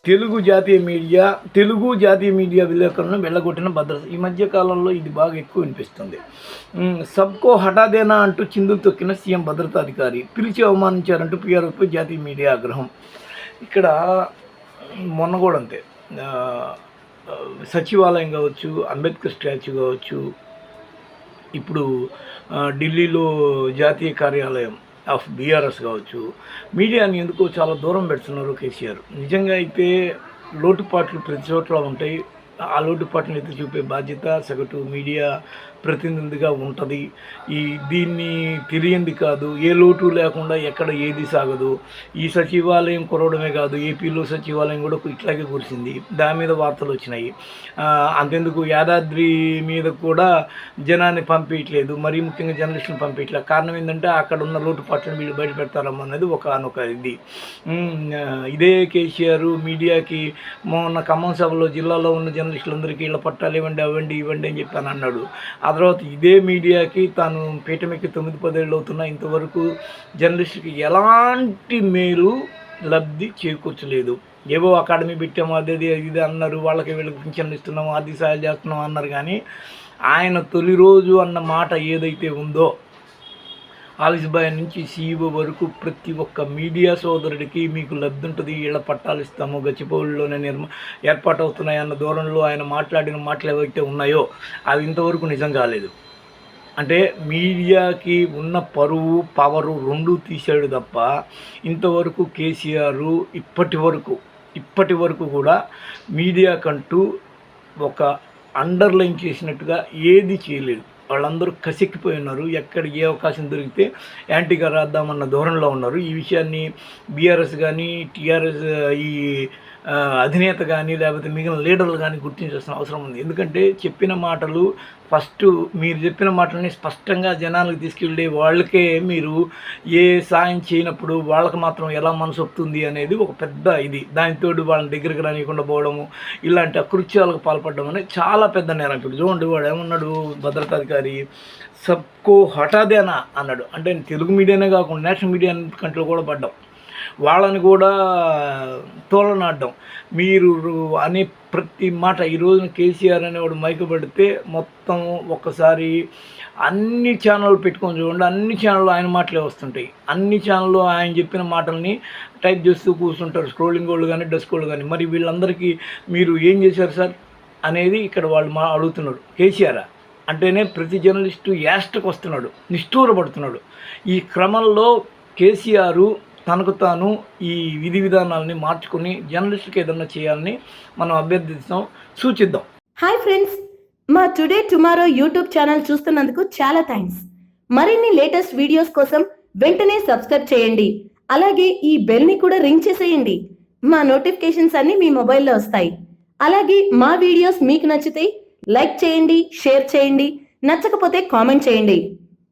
తెలుగు జాతీయ మీడియా విలేకరులను వెళ్ళగొట్టిన భద్రత. ఈ మధ్య కాలంలో ఇది బాగా ఎక్కువ వినిపిస్తుంది. సబ్కో హఠాదేనా అంటూ చిందులు తొక్కిన సీఎం భద్రతాధికారి, పిలిచి అవమానించారంటూ పీఆర్ఓపై జాతీయ మీడియా ఆగ్రహం. ఇక్కడ మొన్న కూడా అంతే, సచివాలయం కావచ్చు, అంబేద్కర్ స్టాచ్యూ కావచ్చు, ఇప్పుడు ఢిల్లీలో జాతీయ కార్యాలయం ఆఫ్ బీఆర్ఎస్ కావచ్చు, మీడియాని ఎందుకో చాలా దూరం పెడుతున్నారు కేసీఆర్. నిజంగా అయితే లోటుపాట్లు ప్రతి చోట్ల ఉంటాయి. ఆ లోటుపాట్లను ఎత్తి చూపే బాధ్యత సగటు మీడియా ప్రతినిధిగా ఉంటుంది. దీన్ని తెలియంది కాదు, ఏ లోటు లేకుండా ఎక్కడ ఏది సాగదు. ఈ సచివాలయం కురవడమే కాదు, ఏపీలో సచివాలయం కూడా ఇట్లాగే కురిసింది, దాని మీద వార్తలు వచ్చినాయి. అంతెందుకు యాదాద్రి మీద కూడా జనాన్ని పంపించలేదు, మరీ ముఖ్యంగా జర్నలిస్టులను పంపించలేదు. కారణం ఏంటంటే అక్కడ ఉన్న లోటుపాట్లను వీళ్ళు బయట పెడతారన్నది ఒకనొక ఇది. ఇదే కేసీఆర్ మీడియాకి మొన్న ఖమ్మం సభలో జిల్లాలో ఉన్న జర్నలిస్టులందరికీ ఇళ్ళ పట్టాలు ఇవ్వండి, అవ్వండి ఇవ్వండి అని చెప్పాను అన్నాడు. ఆ తర్వాత ఇదే మీడియాకి తాను పీఠమెక్కి 9-10 ఏళ్ళు అవుతున్నా ఇంతవరకు జర్నలిస్టులకి ఎలాంటి మేలు లబ్ధి చేకూర్చలేదు. ఏవో అకాడమీ పెట్టాము, అదే ఇది అన్నారు, వాళ్ళకి వీళ్ళకి పింఛన్లు ఇస్తున్నాము, ఆర్థిక సహాయాలు చేస్తున్నాం అన్నారు. కానీ ఆయన తొలి రోజు అన్న మాట ఏదైతే ఉందో, ఆలిస్ బాయ్ నుంచి సీఈఓ వరకు ప్రతి ఒక్క మీడియా సోదరుడికి మీకు లబ్ధి ఉంటుంది, ఇళ్ళ పట్టాలు ఇస్తాము, గచ్చిబౌలిలోనే ఏర్పాటు అవుతున్నాయి అన్న దూరంలో ఆయన మాట్లాడిన మాటలు ఏవైతే ఉన్నాయో అవి ఇంతవరకు నిజం కాలేదు. అంటే మీడియాకి ఉన్న పరువు పవరు రెండూ తీసాడు తప్ప ఇంతవరకు కేసీఆర్ ఇప్పటి వరకు కూడా మీడియాకంటూ ఒక అండర్లైన్ చేసినట్టుగా ఏది చేయలేదు. వాళ్ళందరూ కసెక్కిపోయి ఉన్నారు. ఎక్కడ ఏ అవకాశం దొరికితే యాంటీగా రాద్దామన్న ధోరణిలో ఉన్నారు. ఈ విషయాన్ని బీఆర్ఎస్ కానీ, టీఆర్ఎస్ ఈ అధినేత కానీ, లేకపోతే మిగిలిన లీడర్లు కానీ గుర్తించాల్సిన అవసరం ఉంది. ఎందుకంటే చెప్పిన మాటలు మీరు చెప్పిన మాటలని స్పష్టంగా జనాలకు తీసుకెళ్ళే వాళ్ళకే మీరు ఏ సాయం చేయనప్పుడు వాళ్ళకి మాత్రం ఎలా మనసు వస్తుంది అనేది ఒక పెద్ద ఇది. దానితోడు వాళ్ళని దగ్గరికి రానియకుండా పోవడము, ఇలాంటి అకృత్యాలకు పాల్పడడం అనేది చాలా పెద్ద నేరం. ఇప్పుడు చూడండి, వాడు ఏమన్నాడు, భద్రతాధికారి సబ్కో హఠాదేనా అన్నాడు. అంటే తెలుగు మీడియానే కాకుండా నేషనల్ మీడియా కంట్లో కూడా పడ్డాం, వాళ్ళని కూడా తోలనాడడం. మీరు అనే ప్రతి మాట ఈ రోజున కేసీఆర్ అనేవాడు మైకు పెడితే మొత్తం ఒక్కసారి అన్ని ఛానళ్ళు పెట్టుకొని చూడండి, అన్ని ఛానళ్ళు ఆయన మాటలే వస్తుంటాయి. అన్ని ఛానళ్ళు ఆయన చెప్పిన మాటల్ని టైప్ చేస్తూ కూర్చుంటారు, స్క్రోలింగ్ వాళ్ళు కానీ, డెస్క్ వాళ్ళు కానీ. మరి వీళ్ళందరికీ మీరు ఏం చేశారు సార్ అనేది ఇక్కడ వాళ్ళు అడుగుతున్నారు. కేసీఆర్ అంటేనే ప్రతి జర్నలిస్టు యాస్ట్కి వస్తున్నాడు, నిష్ఠూరపడుతున్నాడు. ఈ క్రమంలో కేసీఆర్ తనకు తాను ఈ విధి విధానాలని మార్చుకుని జర్నలిస్టుకి ఏదన్నా చేయాలని మనం అభ్యర్థిస్తాం, సూచిద్దాం. హాయ్ ఫ్రెండ్స్, మా టుడే టుమారో యూట్యూబ్ ఛానల్ చూస్తున్నందుకు చాలా థ్యాంక్స్. మరిన్ని లేటెస్ట్ వీడియోస్ కోసం వెంటనే సబ్స్క్రైబ్ చేయండి. అలాగే ఈ బెల్ ని కూడా రింగ్ చేసేయండి. మా నోటిఫికేషన్స్ అన్ని మీ మొబైల్లో వస్తాయి. అలాగే మా వీడియోస్ మీకు నచ్చితే లైక్ చేయండి, షేర్ చేయండి, నచ్చకపోతే కామెంట్ చేయండి.